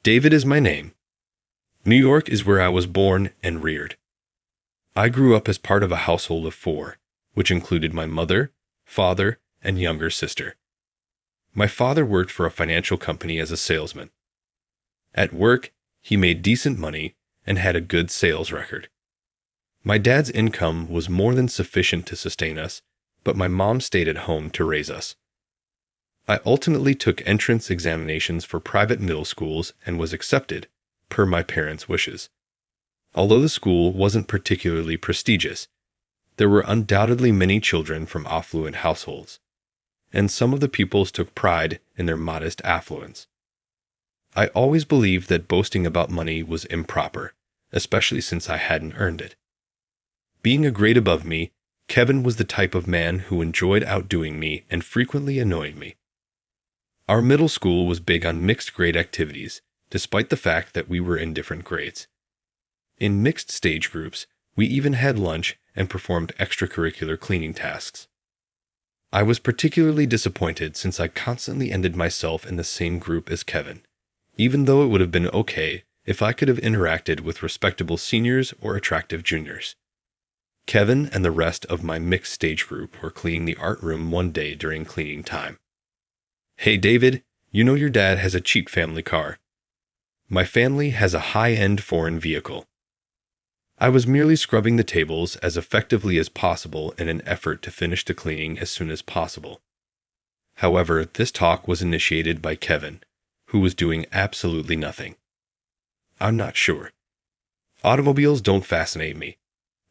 David is my name. New York is where I was born and reared. I grew up as part of a household of 4, which included my mother, father, and younger sister. My father worked for a financial company as a salesman. At work, he made decent money and had a good sales record. My dad's income was more than sufficient to sustain us, but my mom stayed at home to raise us. I ultimately took entrance examinations for private middle schools and was accepted, per my parents' wishes. Although the school wasn't particularly prestigious, there were undoubtedly many children from affluent households, and some of the pupils took pride in their modest affluence. I always believed that boasting about money was improper, especially since I hadn't earned it. Being a grade above me, Kevin was the type of man who enjoyed outdoing me and frequently annoying me. Our middle school was big on mixed grade activities, despite the fact that we were in different grades. In mixed stage groups, we even had lunch and performed extracurricular cleaning tasks. I was particularly disappointed since I constantly ended myself in the same group as Kevin, even though it would have been okay if I could have interacted with respectable seniors or attractive juniors. Kevin and the rest of my mixed stage group were cleaning the art room one day during cleaning time. "Hey David, you know your dad has a cheap family car. My family has a high-end foreign vehicle." I was merely scrubbing the tables as effectively as possible in an effort to finish the cleaning as soon as possible. However, this talk was initiated by Kevin, who was doing absolutely nothing. I'm not sure. Automobiles don't fascinate me.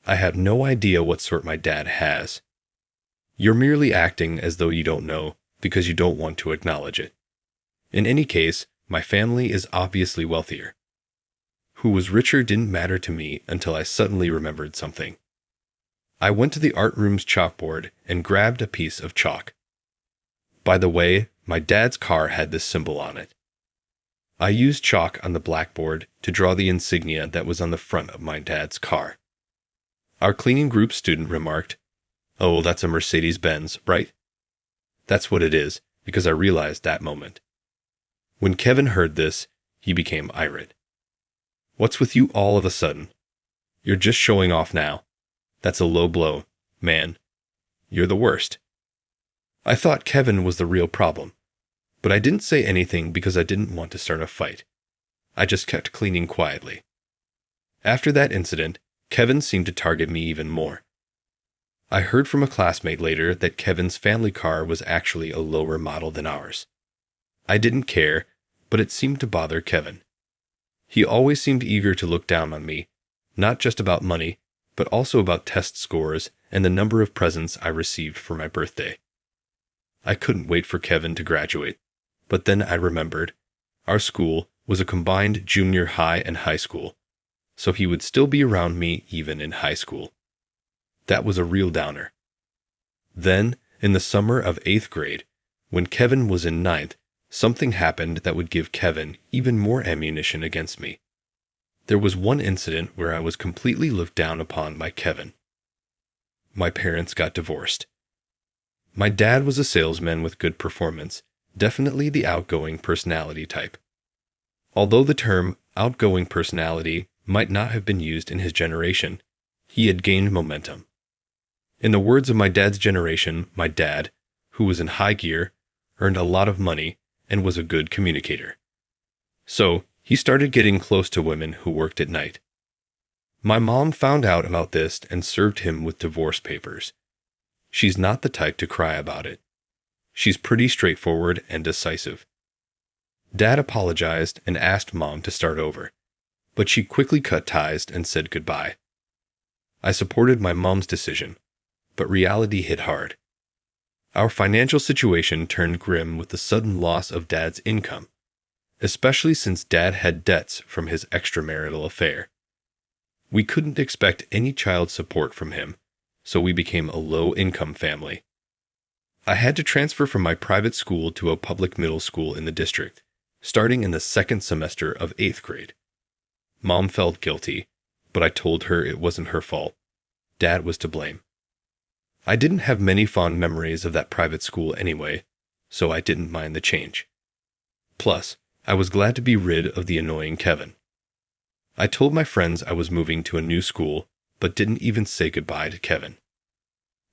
I have no idea what sort my dad has. You're merely acting as though you don't know because you don't want to acknowledge it. In any case, my family is obviously wealthier. Who was richer didn't matter to me until I suddenly remembered something. I went to the art room's chalkboard and grabbed a piece of chalk. By the way, my dad's car had this symbol on it. I used chalk on the blackboard to draw the insignia that was on the front of my dad's car. Our cleaning group student remarked, "Oh, that's a Mercedes-Benz, right?" That's what it is, because I realized that moment. When Kevin heard this, he became irate. "What's with you all of a sudden? You're just showing off now. That's a low blow, man. You're the worst." I thought Kevin was the real problem, but I didn't say anything because I didn't want to start a fight. I just kept cleaning quietly. After that incident, Kevin seemed to target me even more. I heard from a classmate later that Kevin's family car was actually a lower model than ours. I didn't care, but it seemed to bother Kevin. He always seemed eager to look down on me, not just about money, but also about test scores and the number of presents I received for my birthday. I couldn't wait for Kevin to graduate, but then I remembered our school was a combined junior high and high school, so he would still be around me even in high school. That was a real downer. Then, in the summer of 8th grade, when Kevin was in 9th, something happened that would give Kevin even more ammunition against me. There was one incident where I was completely looked down upon by Kevin. My parents got divorced. My dad was a salesman with good performance, definitely the outgoing personality type. Although the term outgoing personality might not have been used in his generation, he had gained momentum. In the words of my dad's generation, my dad, who was in high gear, earned a lot of money, and was a good communicator. So, he started getting close to women who worked at night. My mom found out about this and served him with divorce papers. She's not the type to cry about it. She's pretty straightforward and decisive. Dad apologized and asked Mom to start over, but she quickly cut ties and said goodbye. I supported my mom's decision, but reality hit hard. Our financial situation turned grim with the sudden loss of Dad's income, especially since Dad had debts from his extramarital affair. We couldn't expect any child support from him, so we became a low-income family. I had to transfer from my private school to a public middle school in the district, starting in the second semester of 8th grade. Mom felt guilty, but I told her it wasn't her fault. Dad was to blame. I didn't have many fond memories of that private school anyway, so I didn't mind the change. Plus, I was glad to be rid of the annoying Kevin. I told my friends I was moving to a new school, but didn't even say goodbye to Kevin.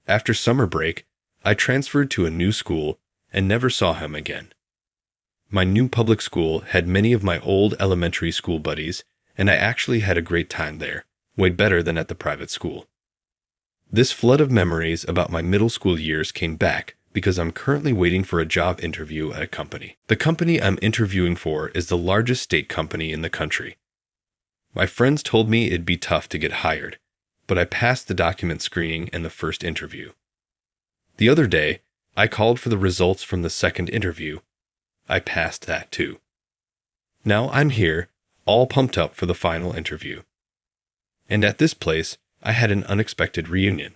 After summer break, I transferred to a new school and never saw him again. My new public school had many of my old elementary school buddies, and I actually had a great time there, way better than at the private school. This flood of memories about my middle school years came back because I'm currently waiting for a job interview at a company. The company I'm interviewing for is the largest state company in the country. My friends told me it'd be tough to get hired, but I passed the document screening and the first interview. The other day, I called for the results from the second interview. I passed that too. Now I'm here, all pumped up for the final interview. And at this place, I had an unexpected reunion.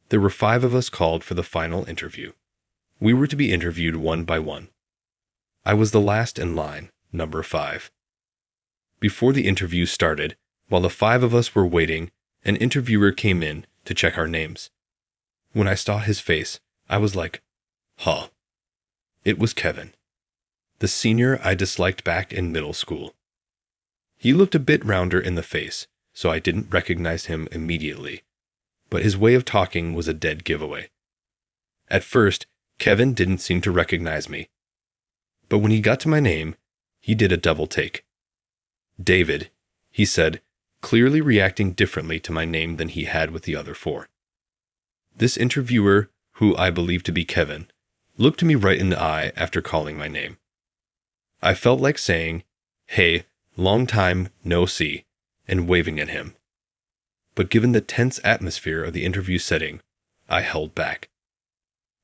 There were 5 of us called for the final interview. We were to be interviewed one by one. I was the last in line, number 5. Before the interview started, while the 5 of us were waiting, an interviewer came in to check our names. When I saw his face, I was like, huh. It was Kevin, the senior I disliked back in middle school. He looked a bit rounder in the face, so I didn't recognize him immediately, but his way of talking was a dead giveaway. At first, Kevin didn't seem to recognize me, but when he got to my name, he did a double take. David, he said, clearly reacting differently to my name than he had with the other 4. This interviewer, who I believe to be Kevin, looked me right in the eye after calling my name. I felt like saying, "Hey, long time, no see," and waving at him. But given the tense atmosphere of the interview setting, I held back.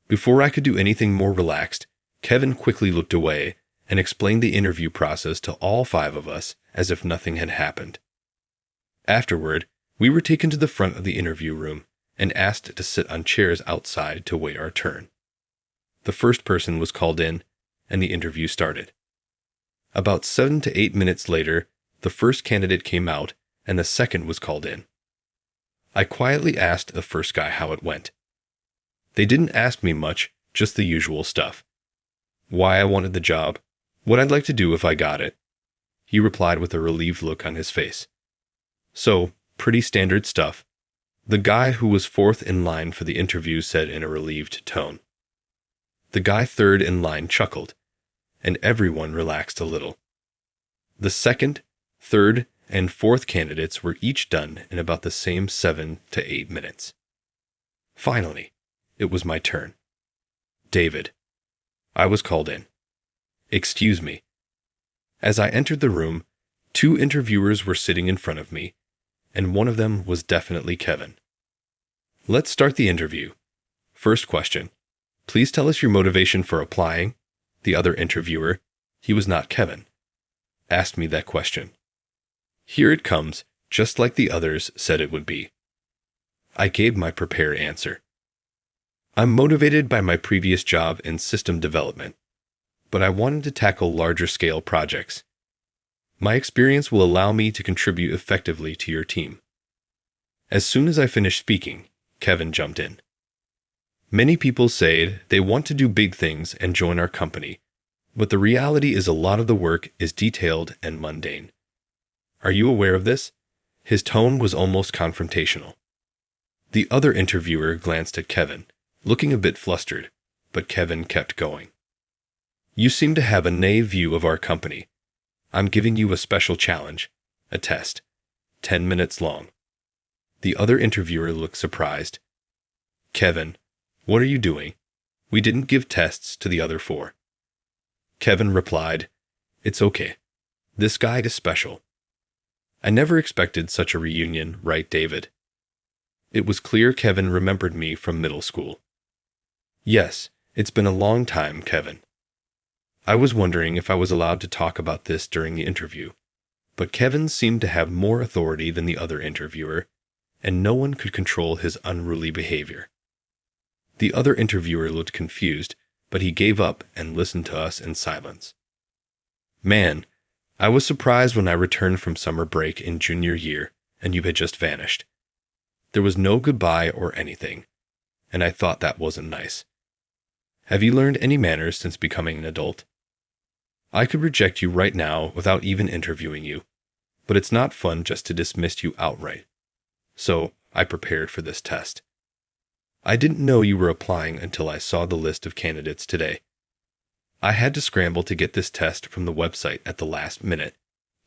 Before I could do anything more relaxed, Kevin quickly looked away and explained the interview process to all 5 of us as if nothing had happened. Afterward, we were taken to the front of the interview room and asked to sit on chairs outside to wait our turn. The first person was called in, and the interview started. About 7 to 8 minutes later, the first candidate came out, and the second was called in. I quietly asked the first guy how it went. They didn't ask me much, just the usual stuff. Why I wanted the job, what I'd like to do if I got it. He replied with a relieved look on his face. So, pretty standard stuff. The guy who was 4th in line for the interview said in a relieved tone. The guy 3rd in line chuckled, and everyone relaxed a little. The 2nd, 3rd, and 4th candidates were each done in about the same 7 to 8 minutes. Finally, it was my turn. David. I was called in. Excuse me. As I entered the room, 2 interviewers were sitting in front of me, and one of them was definitely Kevin. Let's start the interview. First question. Please tell us your motivation for applying. The other interviewer, he was not Kevin, asked me that question. Here it comes, just like the others said it would be. I gave my prepared answer. I'm motivated by my previous job in system development, but I wanted to tackle larger scale projects. My experience will allow me to contribute effectively to your team. As soon as I finished speaking, Kevin jumped in. Many people say they want to do big things and join our company, but the reality is a lot of the work is detailed and mundane. Are you aware of this? His tone was almost confrontational. The other interviewer glanced at Kevin, looking a bit flustered, but Kevin kept going. You seem to have a naive view of our company. I'm giving you a special challenge, a test, 10 minutes long. The other interviewer looked surprised. Kevin, what are you doing? We didn't give tests to the other 4. Kevin replied, It's okay. This guy is special. I never expected such a reunion, right, David? It was clear Kevin remembered me from middle school. Yes, it's been a long time, Kevin. I was wondering if I was allowed to talk about this during the interview, but Kevin seemed to have more authority than the other interviewer, and no one could control his unruly behavior. The other interviewer looked confused, but he gave up and listened to us in silence. Man, I was surprised when I returned from summer break in junior year and you had just vanished. There was no goodbye or anything, and I thought that wasn't nice. Have you learned any manners since becoming an adult? I could reject you right now without even interviewing you, but it's not fun just to dismiss you outright. So, I prepared for this test. I didn't know you were applying until I saw the list of candidates today. I had to scramble to get this test from the website at the last minute,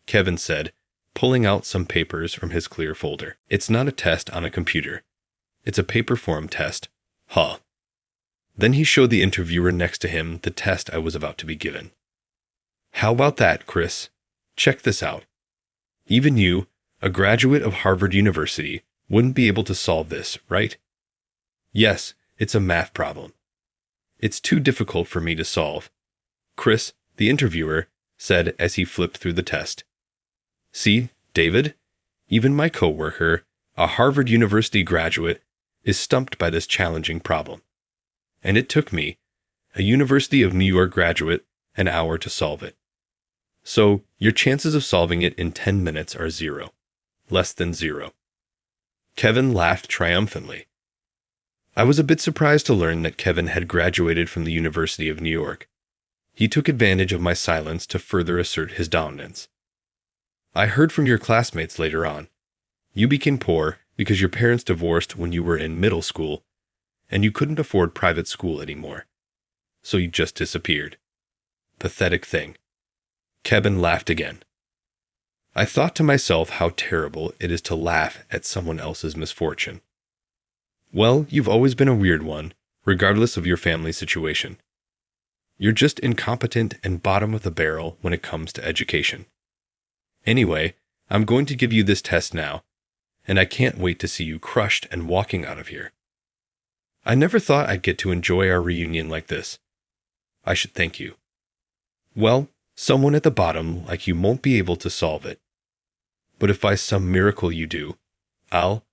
Kevin said, pulling out some papers from his clear folder. It's not a test on a computer. It's a paper form test. Huh. Then he showed the interviewer next to him the test I was about to be given. How about that, Chris? Check this out. Even you, a graduate of Harvard University, wouldn't be able to solve this, right? Yes, it's a math problem. It's too difficult for me to solve, Chris, the interviewer, said as he flipped through the test. See, David? Even my coworker, a Harvard University graduate, is stumped by this challenging problem. And it took me, a University of New York graduate, an hour to solve it. So, your chances of solving it in 10 minutes are 0. Less than 0. Kevin laughed triumphantly. I was a bit surprised to learn that Kevin had graduated from the University of New York. He took advantage of my silence to further assert his dominance. I heard from your classmates later on. You became poor because your parents divorced when you were in middle school, and you couldn't afford private school anymore. So you just disappeared. Pathetic thing. Kevin laughed again. I thought to myself how terrible it is to laugh at someone else's misfortune. Well, you've always been a weird one, regardless of your family situation. You're just incompetent and bottom of the barrel when it comes to education. Anyway, I'm going to give you this test now, and I can't wait to see you crushed and walking out of here. I never thought I'd get to enjoy our reunion like this. I should thank you. Well, someone at the bottom like you won't be able to solve it. But if by some miracle you do, I'll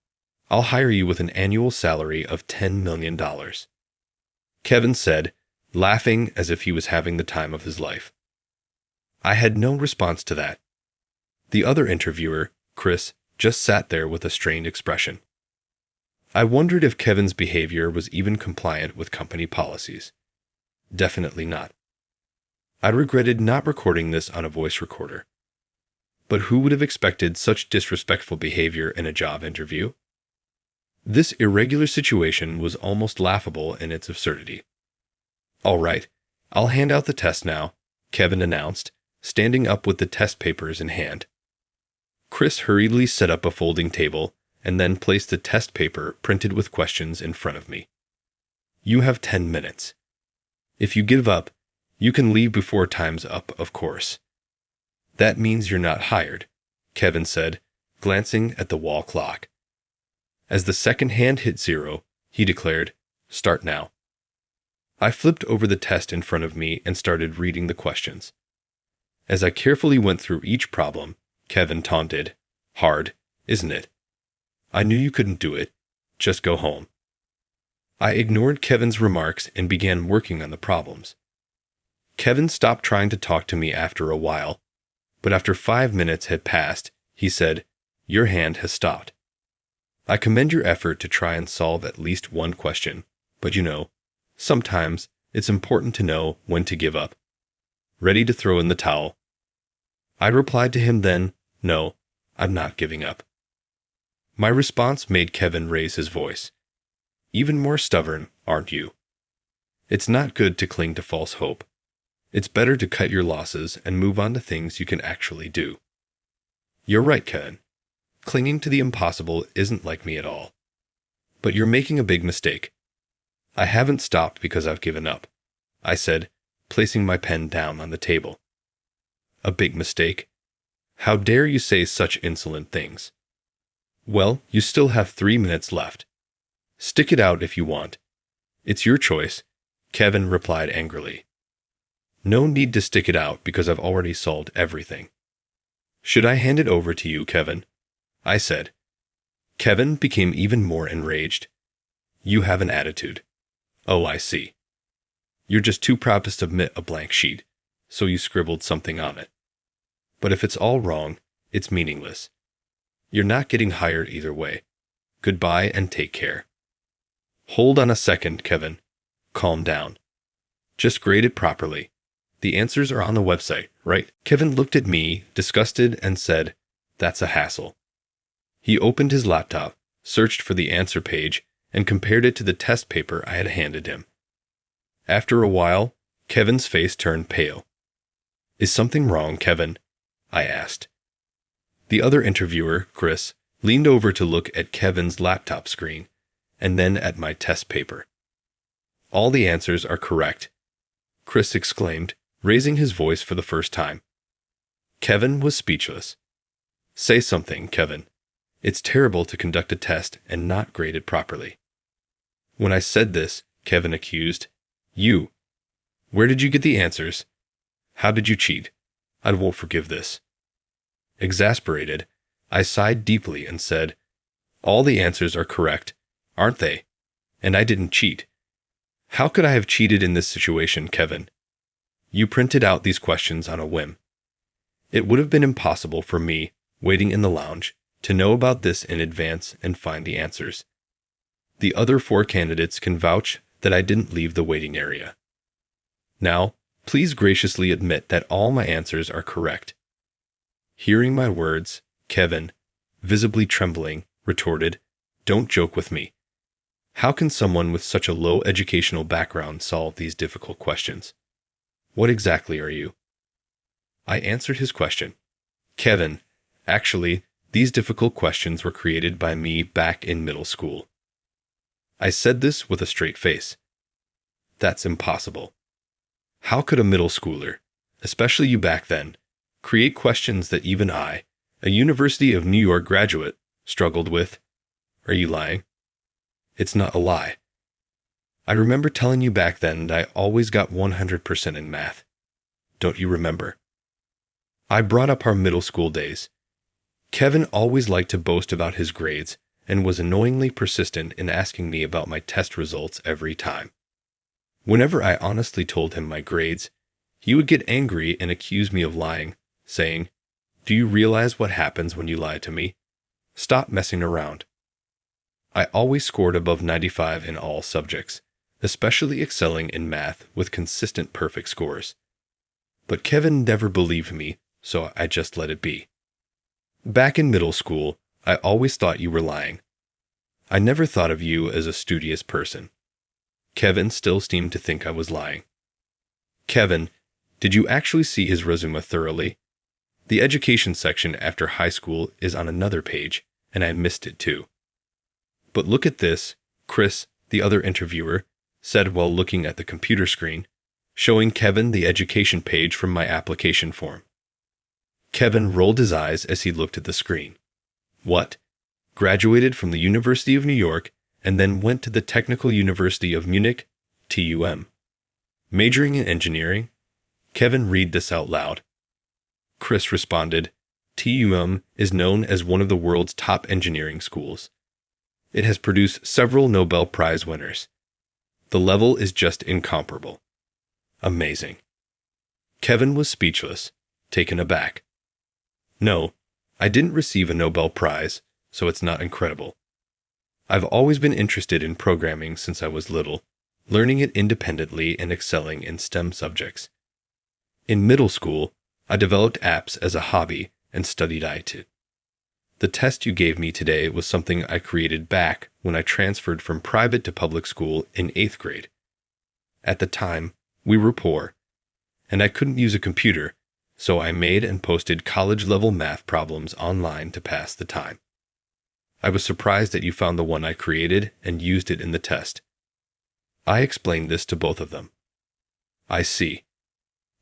hire you with an annual salary of $10 million. Kevin said, laughing as if he was having the time of his life. I had no response to that. The other interviewer, Chris, just sat there with a strained expression. I wondered if Kevin's behavior was even compliant with company policies. Definitely not. I regretted not recording this on a voice recorder. But who would have expected such disrespectful behavior in a job interview? This irregular situation was almost laughable in its absurdity. All right, I'll hand out the test now, Kevin announced, standing up with the test papers in hand. Chris hurriedly set up a folding table and then placed the test paper printed with questions in front of me. You have 10 minutes. If you give up, you can leave before time's up, of course. That means you're not hired, Kevin said, glancing at the wall clock. As the second hand hit 0, he declared, "Start now." I flipped over the test in front of me and started reading the questions. As I carefully went through each problem, Kevin taunted, "Hard, isn't it? I knew you couldn't do it. Just go home." I ignored Kevin's remarks and began working on the problems. Kevin stopped trying to talk to me after a while, but after 5 minutes had passed, he said, "Your hand has stopped. I commend your effort to try and solve at least one question, but sometimes it's important to know when to give up. Ready to throw in the towel?" I replied to him then, "No, I'm not giving up." My response made Kevin raise his voice. "Even more stubborn, aren't you? It's not good to cling to false hope. It's better to cut your losses and move on to things you can actually do." You're right, Kevin. Clinging to the impossible isn't like me at all. But you're making a big mistake. I haven't stopped because I've given up, I said, placing my pen down on the table. A big mistake? How dare you say such insolent things? Well, you still have 3 minutes left. Stick it out if you want. It's your choice, Kevin replied angrily. No need to stick it out because I've already solved everything. Should I hand it over to you, Kevin? I said. Kevin became even more enraged. You have an attitude. Oh, I see. You're just too proud to submit a blank sheet, so you scribbled something on it. But if it's all wrong, it's meaningless. You're not getting hired either way. Goodbye and take care. Hold on a second, Kevin. Calm down. Just grade it properly. The answers are on the website, right? Kevin looked at me, disgusted, and said, "That's a hassle." He opened his laptop, searched for the answer page, and compared it to the test paper I had handed him. After a while, Kevin's face turned pale. "Is something wrong, Kevin?" I asked. The other interviewer, Chris, leaned over to look at Kevin's laptop screen, and then at my test paper. "All the answers are correct," Chris exclaimed, raising his voice for the first time. Kevin was speechless. "Say something, Kevin. It's terrible to conduct a test and not grade it properly." When I said this, Kevin accused, "You. Where did you get the answers? How did you cheat? I won't forgive this." Exasperated, I sighed deeply and said, "All the answers are correct, aren't they? And I didn't cheat. How could I have cheated in this situation, Kevin? You printed out these questions on a whim. It would have been impossible for me, waiting in the lounge, to know about this in advance and find the answers. The other 4 candidates can vouch that I didn't leave the waiting area. Now, please graciously admit that all my answers are correct." Hearing my words, Kevin, visibly trembling, retorted, "Don't joke with me. How can someone with such a low educational background solve these difficult questions? What exactly are you?" I answered his question. "Kevin, actually, these difficult questions were created by me back in middle school." I said this with a straight face. "That's impossible. How could a middle schooler, especially you back then, create questions that even I, a University of New York graduate, struggled with? Are you lying?" "It's not a lie. I remember telling you back then that I always got 100% in math. Don't you remember?" I brought up our middle school days. Kevin always liked to boast about his grades and was annoyingly persistent in asking me about my test results every time. Whenever I honestly told him my grades, he would get angry and accuse me of lying, saying, "Do you realize what happens when you lie to me? Stop messing around." I always scored above 95 in all subjects, especially excelling in math with consistent perfect scores. But Kevin never believed me, so I just let it be. Back in middle school, I always thought you were lying. I never thought of you as a studious person. Kevin still seemed to think I was lying. "Kevin, did you actually see his resume thoroughly? The education section after high school is on another page, and I missed it too." "But look at this," Chris, the other interviewer, said while looking at the computer screen, showing Kevin the education page from my application form. Kevin rolled his eyes as he looked at the screen. "What? Graduated from the University of New York and then went to the Technical University of Munich, TUM. Majoring in engineering?" Kevin read this out loud. Chris responded, "TUM is known as one of the world's top engineering schools. It has produced several Nobel Prize winners. The level is just incomparable." Amazing. Kevin was speechless, taken aback. "No, I didn't receive a Nobel Prize, so it's not incredible. I've always been interested in programming since I was little, learning it independently and excelling in STEM subjects. In middle school, I developed apps as a hobby and studied IT. The test you gave me today was something I created back when I transferred from private to public school in 8th grade. At the time, we were poor, and I couldn't use a computer, so I made and posted college-level math problems online to pass the time. I was surprised that you found the one I created and used it in the test." I explained this to both of them. "I see.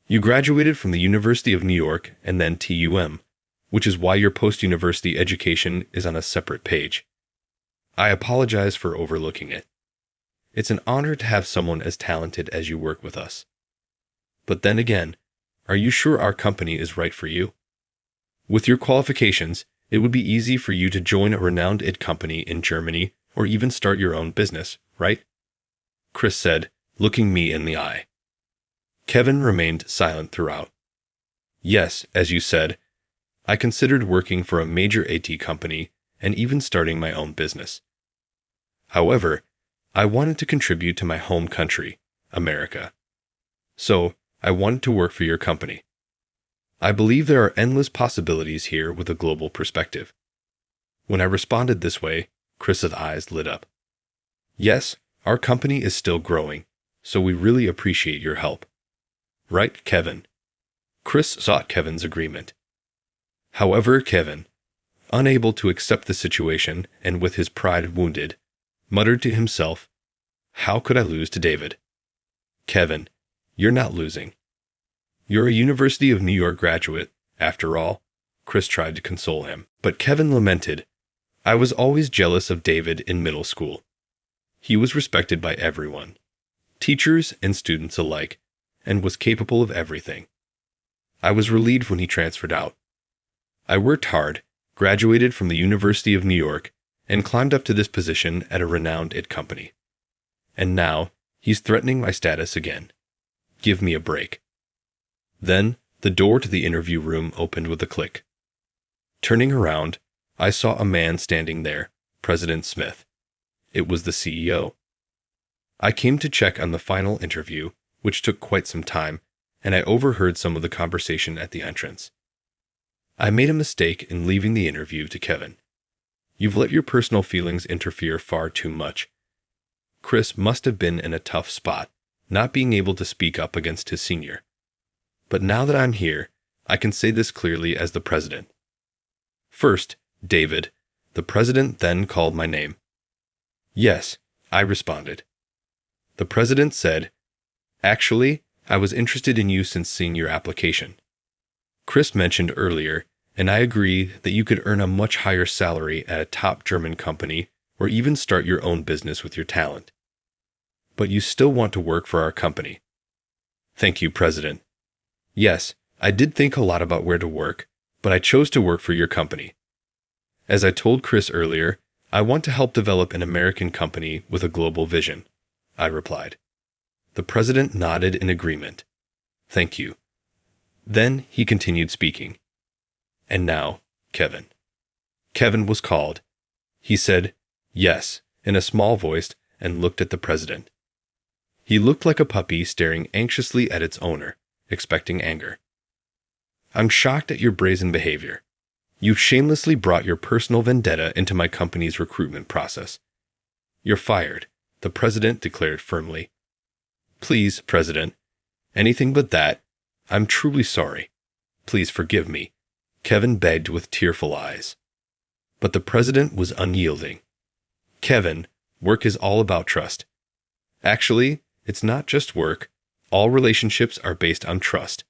You graduated from the University of New York and then TUM, which is why your post-university education is on a separate page. I apologize for overlooking it. It's an honor to have someone as talented as you work with us. But then again, are you sure our company is right for you? With your qualifications, it would be easy for you to join a renowned IT company in Germany or even start your own business, right?" Chris said, looking me in the eye. Kevin remained silent throughout. "Yes, as you said, I considered working for a major IT company and even starting my own business. However, I wanted to contribute to my home country, America. So, I wanted to work for your company. I believe there are endless possibilities here with a global perspective. When I responded this way, Chris's eyes lit up. Yes, our company is still growing, so we really appreciate your help. Right, Kevin? Chris sought Kevin's agreement. However, Kevin, unable to accept the situation and with his pride wounded, muttered to himself, "How could I lose to David?" Kevin, you're not losing. You're a University of New York graduate, after all, Chris tried to console him. But Kevin lamented, I was always jealous of David in middle school. He was respected by everyone, teachers and students alike, and was capable of everything. I was relieved when he transferred out. I worked hard, graduated from the University of New York, and climbed up to this position at a renowned IT company. And now, he's threatening my status again. Give me a break. Then, the door to the interview room opened with a click. Turning around, I saw a man standing there, President Smith. It was the CEO. I came to check on the final interview, which took quite some time, and I overheard some of the conversation at the entrance. I made a mistake in leaving the interview to Kevin. You've let your personal feelings interfere far too much. Chris must have been in a tough spot, not being able to speak up against his senior. But now that I'm here, I can say this clearly as the president. First, David, the president then called my name. Yes, I responded. The president said, Actually, I was interested in you since seeing your application. Chris mentioned earlier, and I agree that you could earn a much higher salary at a top German company or even start your own business with your talent. But you still want to work for our company. Thank you, President. Yes, I did think a lot about where to work, but I chose to work for your company. As I told Chris earlier, I want to help develop an American company with a global vision, I replied. The president nodded in agreement. Thank you. Then he continued speaking. And now, Kevin. Kevin was called. He said, yes, in a small voice and looked at the president. He looked like a puppy staring anxiously at its owner, expecting anger. I'm shocked at your brazen behavior. You've shamelessly brought your personal vendetta into my company's recruitment process. You're fired, the president declared firmly. Please, President, anything but that. I'm truly sorry. Please forgive me, Kevin begged with tearful eyes. But the president was unyielding. Kevin, work is all about trust. Actually, it's not just work. All relationships are based on trust.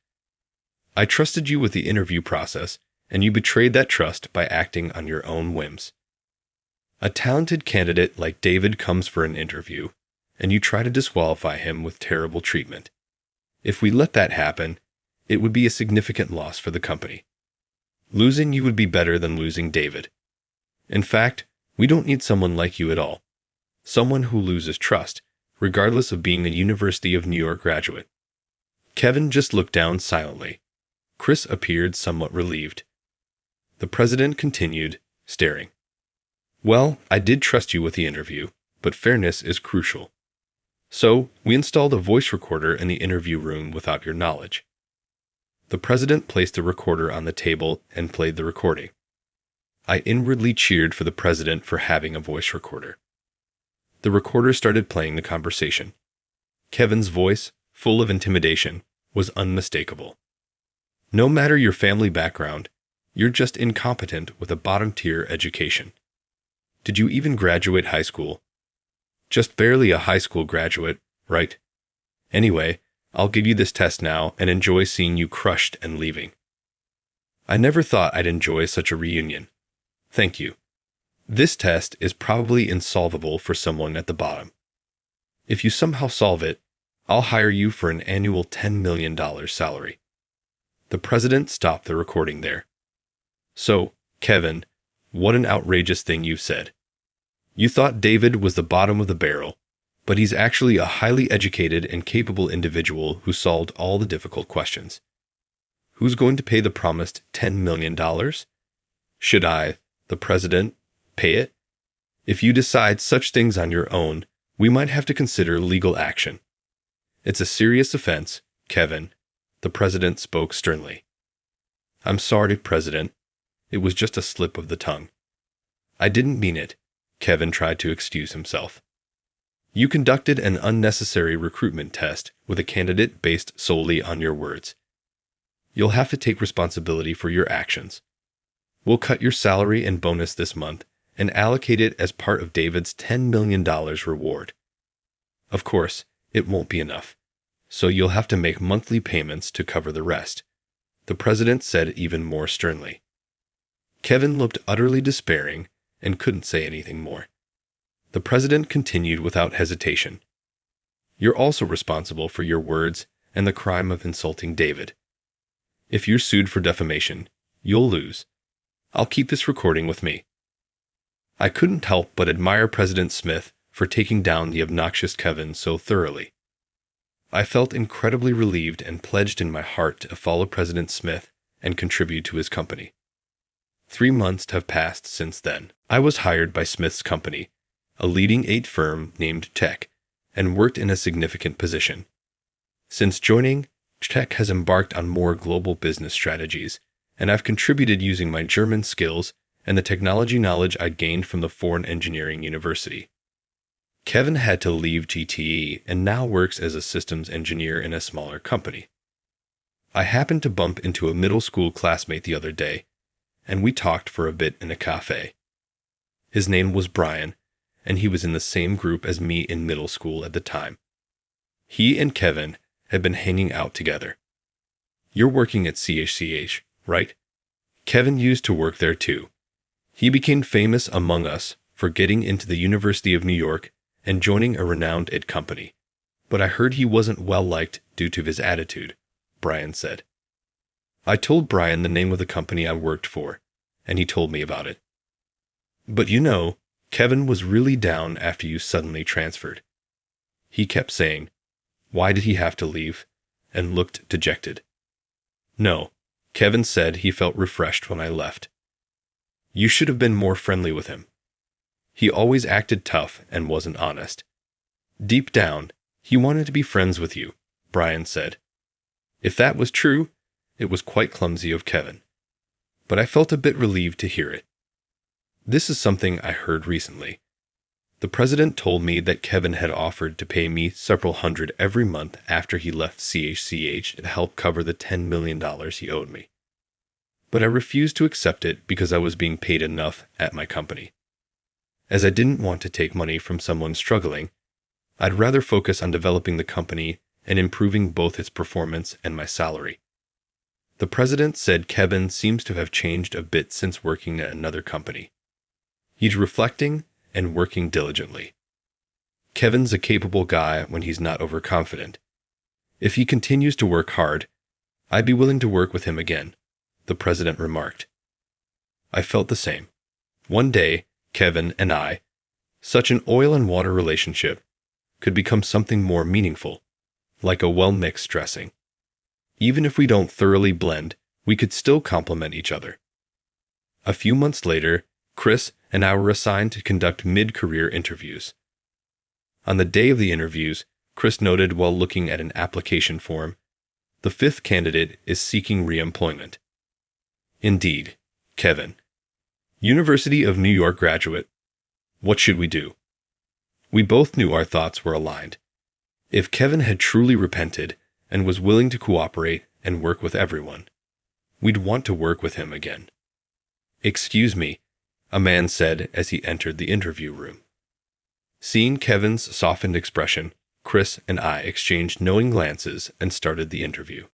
I trusted you with the interview process, and you betrayed that trust by acting on your own whims. A talented candidate like David comes for an interview, and you try to disqualify him with terrible treatment. If we let that happen, it would be a significant loss for the company. Losing you would be better than losing David. In fact, we don't need someone like you at all. Someone who loses trust, regardless of being a University of New York graduate. Kevin just looked down silently. Chris appeared somewhat relieved. The president continued, staring. Well, I did trust you with the interview, but fairness is crucial. So, we installed a voice recorder in the interview room without your knowledge. The president placed the recorder on the table and played the recording. I inwardly cheered for the president for having a voice recorder. The recorder started playing the conversation. Kevin's voice, full of intimidation, was unmistakable. No matter your family background, you're just incompetent with a bottom-tier education. Did you even graduate high school? Just barely a high school graduate, right? Anyway, I'll give you this test now and enjoy seeing you crushed and leaving. I never thought I'd enjoy such a reunion. Thank you. This test is probably insolvable for someone at the bottom. If you somehow solve it, I'll hire you for an annual $10 million salary. The president stopped the recording there. So, Kevin, what an outrageous thing you've said. You thought David was the bottom of the barrel, but he's actually a highly educated and capable individual who solved all the difficult questions. Who's going to pay the promised $10 million? Should I, the president, pay it? If you decide such things on your own, we might have to consider legal action. It's a serious offense, Kevin, The president spoke sternly. "I'm sorry, President. It was just a slip of the tongue." "I didn't mean it," Kevin tried to excuse himself. "You conducted an unnecessary recruitment test with a candidate based solely on your words. You'll have to take responsibility for your actions. We'll cut your salary and bonus this month and allocate it as part of David's $10 million reward. Of course, it won't be enough, so you'll have to make monthly payments to cover the rest," the president said even more sternly. Kevin looked utterly despairing and couldn't say anything more. The president continued without hesitation. "You're also responsible for your words and the crime of insulting David. If you're sued for defamation, you'll lose. I'll keep this recording with me." I couldn't help but admire President Smith for taking down the obnoxious Kevin so thoroughly. I felt incredibly relieved and pledged in my heart to follow President Smith and contribute to his company. 3 months have passed since then. I was hired by Smith's company, a leading 8 firm named Tech, and worked in a significant position. Since joining, Tech has embarked on more global business strategies, and I've contributed using my German skills and the technology knowledge I gained from the Foreign Engineering University. Kevin had to leave GTE and now works as a systems engineer in a smaller company. I happened to bump into a middle school classmate the other day, and we talked for a bit in a cafe. His name was Brian, and he was in the same group as me in middle school at the time. He and Kevin had been hanging out together. "You're working at CHCH, right?" Kevin used to work there too. He became famous among us for getting into the University of New York and joining a renowned IT company. "But I heard he wasn't well liked due to his attitude," Brian said. I told Brian the name of the company I worked for, and he told me about it. "But you know, Kevin was really down after you suddenly transferred. He kept saying, 'Why did he have to leave?' and looked dejected." "No," Kevin said he felt refreshed when I left. "You should have been more friendly with him. He always acted tough and wasn't honest. Deep down, he wanted to be friends with you," Brian said. If that was true, it was quite clumsy of Kevin. But I felt a bit relieved to hear it. This is something I heard recently. The president told me that Kevin had offered to pay me several hundred every month after he left CHCH to help cover the $10 million he owed me. But I refused to accept it because I was being paid enough at my company. As I didn't want to take money from someone struggling, I'd rather focus on developing the company and improving both its performance and my salary. The president said Kevin seems to have changed a bit since working at another company. He's reflecting and working diligently. Kevin's a capable guy when he's not overconfident. If he continues to work hard, I'd be willing to work with him again, the president remarked. I felt the same. One day, Kevin and I, such an oil and water relationship, could become something more meaningful, like a well-mixed dressing. Even if we don't thoroughly blend, we could still complement each other. A few months later, Chris and I were assigned to conduct mid-career interviews. On the day of the interviews, Chris noted while looking at an application form, "The 5th candidate is seeking re-employment." Indeed, Kevin. University of New York graduate. What should we do? We both knew our thoughts were aligned. If Kevin had truly repented and was willing to cooperate and work with everyone, we'd want to work with him again. "Excuse me," a man said as he entered the interview room. Seeing Kevin's softened expression, Chris and I exchanged knowing glances and started the interview.